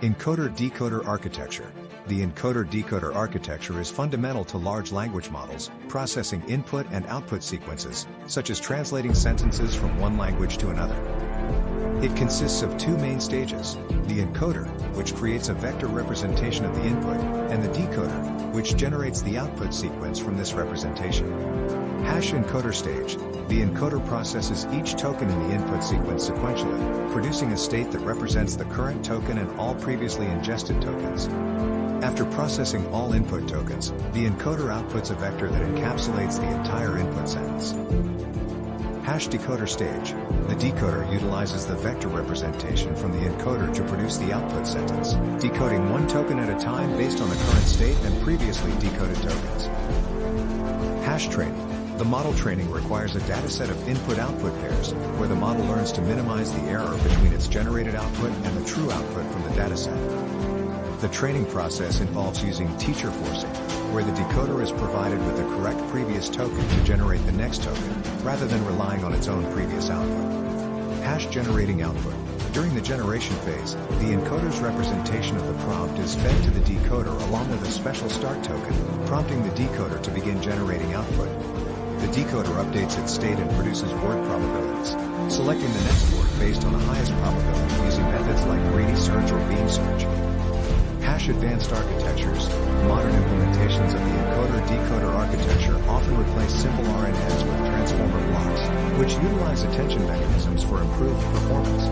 Encoder-Decoder Architecture. The Encoder-Decoder Architecture is fundamental to large language models, processing input and output sequences, such as translating sentences from one language to another. It consists of two main stages: the encoder, which creates a vector representation of the input, and the decoder, which generates the output sequence from this representation. Encoder stage. The encoder processes each token in the input sequence sequentially, producing a state that represents the current token and all previously ingested tokens. After processing all input tokens, the encoder outputs a vector that encapsulates the entire input sentence. Decoder stage. The decoder utilizes the vector representation from the encoder to produce the output sentence, decoding one token at a time based on the current state and previously decoded tokens. Training. The model training requires a dataset of input-output pairs, where the model learns to minimize the error between its generated output and the true output from the dataset. The training process involves using teacher forcing, where the decoder is provided with the correct previous token to generate the next token, rather than relying on its own previous output. Generating output. During the generation phase, the encoder's representation of the prompt is fed to the decoder along with a special start token, prompting the decoder to begin generating output. The decoder updates its state and produces word probabilities, selecting the next word based on the highest probability using methods like greedy search or beam search. Advanced architectures. Modern implementations of the encoder-decoder architecture often replace simple RNNs with transformer blocks, which utilize attention mechanisms for improved performance.